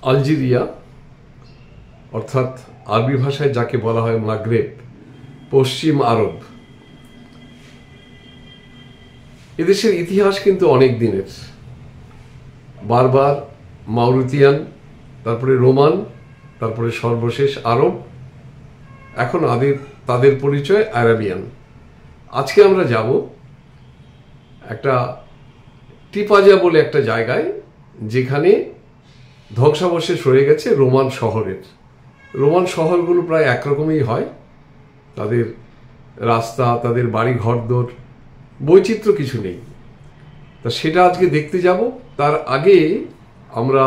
Algeria অর্থাৎ আরবি ভাষায় যাকে বলা হয় মাগরেব, পশ্চিম আরব, এদেশের ইতিহাস কিন্তু অনেক দিনের। বারবার মাউরিতিয়ান, তারপরে রোমান, তারপরে সর্বশেষ আরব, এখন তাদের পরিচয় আরাবিয়ান। আজকে আমরা যাব একটা টিপাজা বলে একটা জায়গায়, যেখানে ধ্বংসাবশেষ হয়ে গেছে রোমান শহরের। রোমান শহরগুলো প্রায় একরকমই হয়, তাদের রাস্তা, তাদের বাড়ি ঘরদোর, বৈচিত্র্য কিছু নেই। তা সেটা আজকে দেখতে যাব। তার আগে আমরা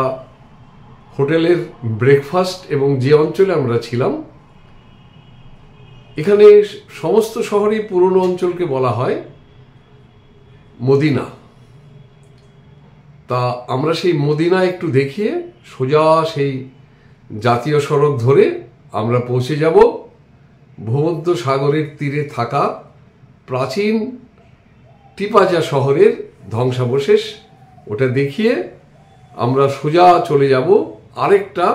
হোটেলের ব্রেকফাস্ট এবং যে অঞ্চলে আমরা ছিলাম, এখানে সমস্ত শহরেই পুরনো অঞ্চলকে বলা হয় মদিনা। তা আমরা সেই মদিনা একটু দেখিয়ে সোজা সেই জাতীয় সড়ক ধরে আমরা পৌঁছে যাব ভূমধ্য সাগরের তীরে থাকা প্রাচীন টিপাজা শহরের ধ্বংসাবশেষ। ওটা দেখিয়ে আমরা সোজা চলে যাব আরেকটা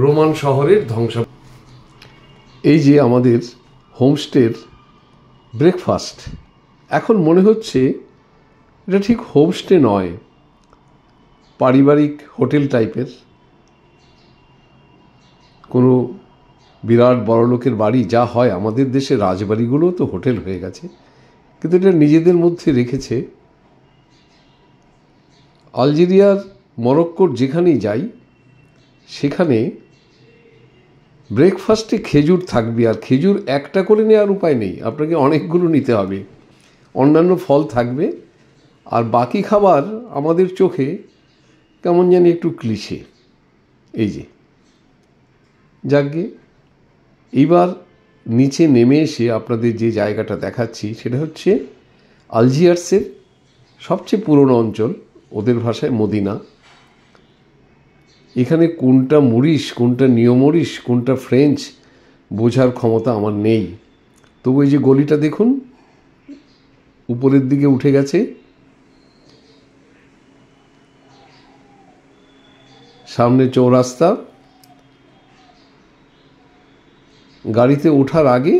রোমান শহরের ধ্বংসাবশেষ। এই যে আমাদের হোমস্টের ব্রেকফাস্ট, এখন মনে হচ্ছে এটা ঠিক হোমস্টে নয়, পারিবারিক হোটেল টাইপের কোনো বিরাট বড়লোকের বাড়ি। যা হয় আমাদের দেশে রাজবাড়িগুলোও তো হোটেল হয়ে গেছে, কিন্তু এটা নিজেদের মধ্যে রেখেছে। আলজেরিয়ার, মরক্কোর যেখানেই যাই সেখানে ব্রেকফাস্টে খেজুর থাকবে, আর খেজুর একটা করে নেওয়ার উপায় নেই, আপনাকে অনেকগুলো নিতে হবে। অন্যান্য ফল থাকবে, আর বাকি খাবার আমাদের চোখে কেমন জানি একটু ক্লিশে। এই যে যাকগে, এইবার নিচে নেমে এসে আপনাদের যে জায়গাটা দেখাচ্ছি সেটা হচ্ছে আলজিয়ার্সের সবচেয়ে পুরনো অঞ্চল, ওদের ভাষায় মদিনা। এখানে কোনটা মরিস, কোনটা নিওমরিস, কোনটা ফ্রেঞ্চ বোঝার ক্ষমতা আমার নেই। তবু এই যে গলিটা দেখুন উপরের দিকে উঠে গেছে, সামনে চৌরাস্তা। গাড়িতে ওঠার আগে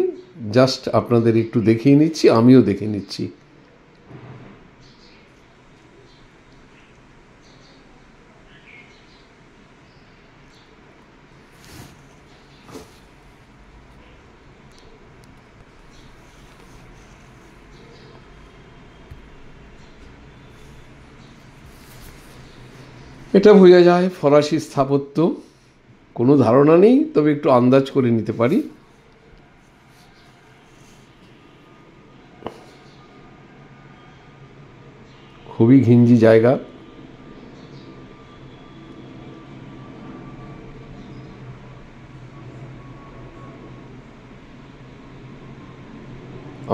জাস্ট আপনাদের একটু দেখিয়ে নিচ্ছি, আমিও দেখে নিচ্ছি। এটা বোঝা যায় ফরাসি স্থাপত্য, কোনো ধারণা নেই, তবে একটু আন্দাজ করে নিতে পারি। খুবই ঘিঞ্জি জায়গা।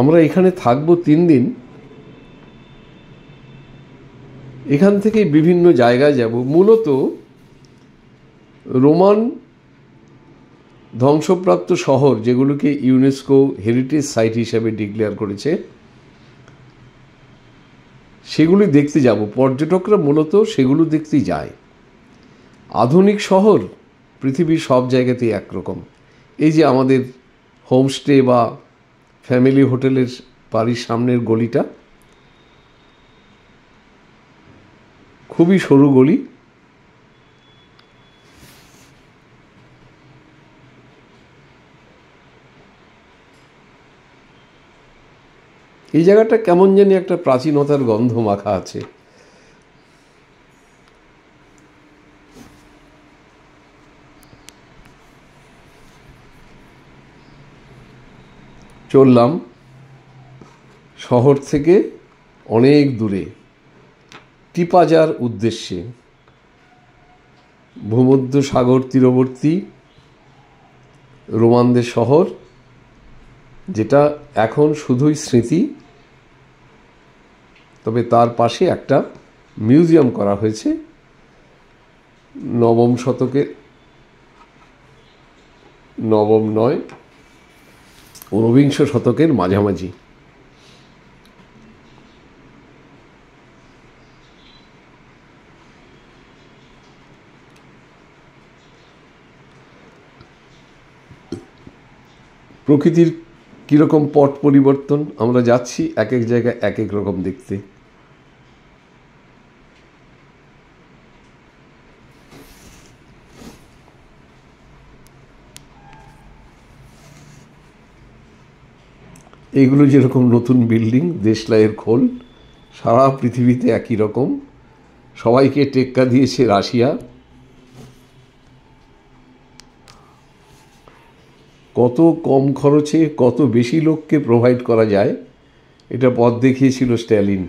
আমরা এখানে থাকবো 3 দিন। এখান থেকে বিভিন্ন জায়গায় যাব। মূলত রোমান ধ্বংসপ্রাপ্ত শহর, যেগুলোকে ইউনেস্কো হেরিটেজ সাইট হিসেবে ডিক্লেয়ার করেছে, সেগুলি দেখতে যাব। পর্যটকরা মূলত সেগুলো দেখতেই যায়। আধুনিক শহর পৃথিবীর সব জায়গাতেই একরকম। এই যে আমাদের হোমস্টে বা ফ্যামিলি হোটেলের বাড়ির সামনের গলিটা, খুবই সরু গলি। এই জায়গাটা কেমন জানি একটা প্রাচীনতার গন্ধ মাখা আছে। চললাম শহর থেকে অনেক দূরে টিপাজার উদ্দেশ্যে। ভূমধ্য সাগর তীরবর্তী রোমানদের শহর, যেটা এখন শুধুই স্মৃতি। তবে তার পাশে একটা মিউজিয়াম করা হয়েছে নবম শতকে, নবম নয়, ঊনবিংশ শতকের মাঝামাঝি। প্রকৃতির কীরকম পট পরিবর্তন, আমরা যাচ্ছি এক এক জায়গায় এক এক রকম দেখতে। এইগুলো যেরকম নতুন বিল্ডিং, দেশলাইয়ের খোল, সারা পৃথিবীতে একই রকম, সবাইকে টেক্কা দিয়েছে রাশিয়া। কত কম খরচে কত বেশি লোককে প্রোভাইড করা যায়, এটা পথ দেখিয়েছিল স্ট্যালিন।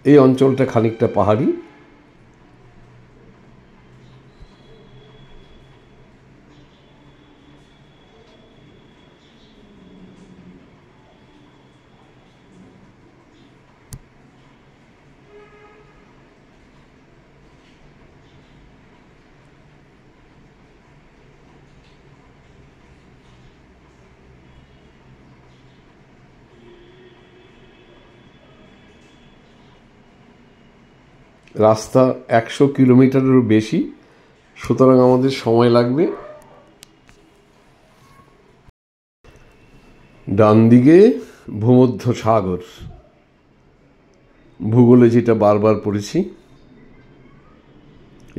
এই অঞ্চলটা খানিকটা পাহাড়ি। রাস্তা 100 কিলোমিটারেরও বেশি, সুতরাং আমাদের সময় লাগবে। ডান দিকে ভূমধ্য সাগর, ভূগোলে যেটা বারবার পড়েছি।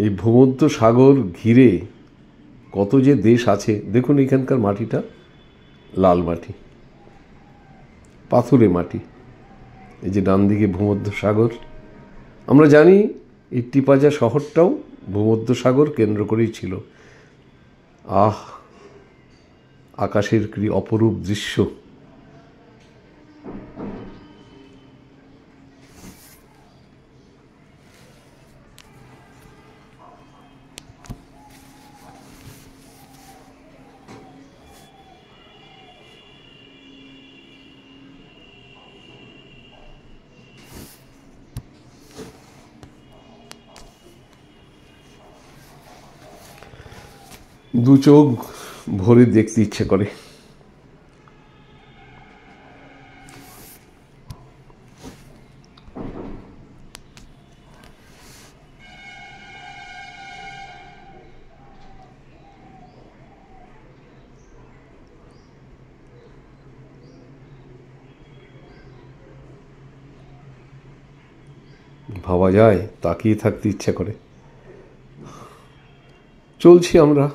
এই ভূমধ্য সাগর ঘিরে কত যে দেশ আছে। দেখুন এখানকার মাটিটা লাল মাটি, পাথুরে মাটি। এই যে ডান দিকে ভূমধ্য সাগর। আমরা জানি এই টিপাজা শহরটাও ভূমধ্য সাগর কেন্দ্র করেই ছিল। আকাশের কি অপরূপ দৃশ্য! দু চোখ ভরে দেখতে ইচ্ছে করে। ভাবা যায়, তাকিয়ে থাকতে ইচ্ছে করে। চলছি আমরা।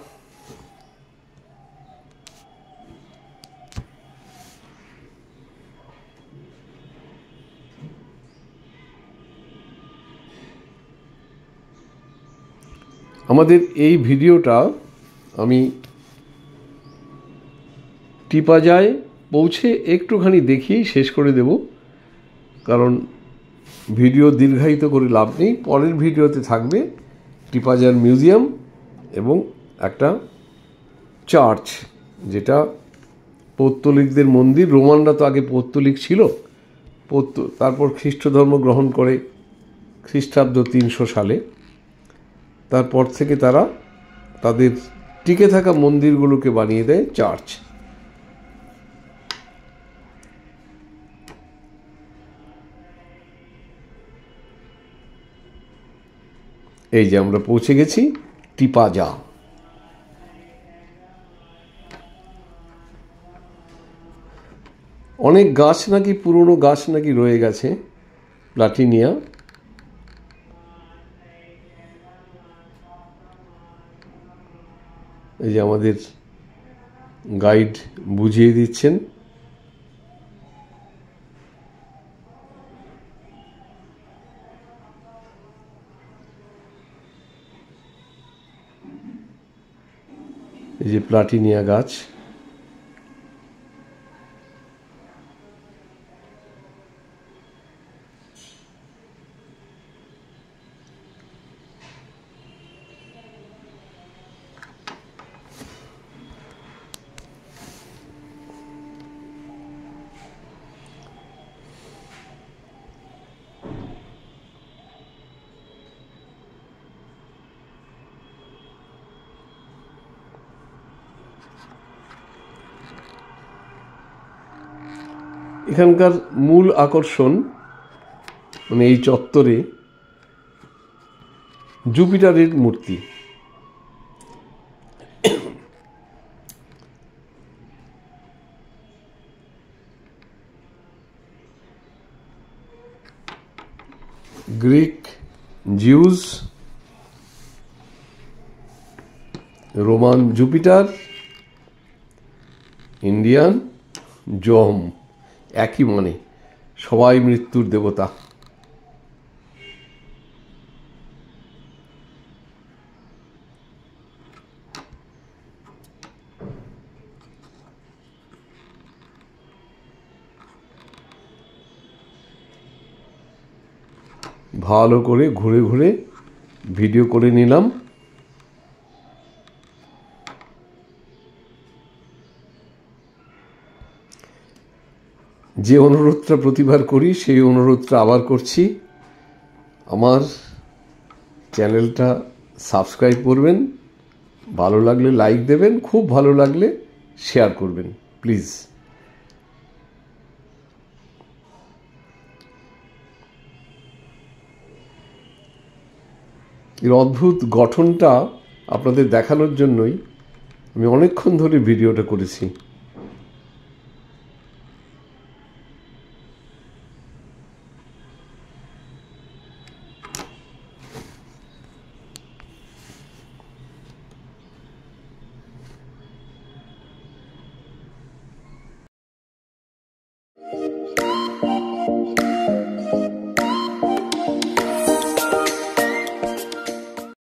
আমাদের এই ভিডিওটা আমি টিপাজায় পৌঁছে একটুখানি দেখিয়েই শেষ করে দেব, কারণ ভিডিও দীর্ঘায়িত করে লাভ নেই। পরের ভিডিওতে থাকবে টিপাজার মিউজিয়াম এবং একটা চার্চ, যেটা পৌত্তলিকদের মন্দির। রোমানরা তো আগে পৌত্তলিক ছিল, তারপর খ্রিস্ট ধর্ম গ্রহণ করে খ্রিস্টাব্দ 300 সালে। তারপর থেকে তারা তাদের টিকে থাকা মন্দিরগুলোকে বানিয়ে দেয় চার্চ। এই যে আমরা পৌঁছে গেছি টিপাজা। অনেক গাছ নাকি, পুরনো গাছ নাকি রয়ে গেছে, প্লাটিনিয়া। এই যে আমাদের গাইড বুঝিয়ে দিচ্ছেন। এই যে প্লাটিনিয়া গাছ। এখানকার মূল আকর্ষণ, মানে এই চত্বরে জুপিটারের মূর্তি। Greek Zeus, Roman Jupiter, Indian Yama, একই মানে, সবাই মৃত্যুর দেবতা। ভালো করে ঘুরে ঘুরে ভিডিও করে নিলাম। যে অনুরোধটা প্রতিবার করি সেই অনুরোধটা আবার করছি, আমার চ্যানেলটা সাবস্ক্রাইব করবেন, ভালো লাগলে লাইক দেবেন, খুব ভালো লাগলে শেয়ার করবেন প্লিজ। এর অদ্ভুত গঠনটা আপনাদের দেখানোর জন্যই আমি অনেকক্ষণ ধরে ভিডিওটা করেছি।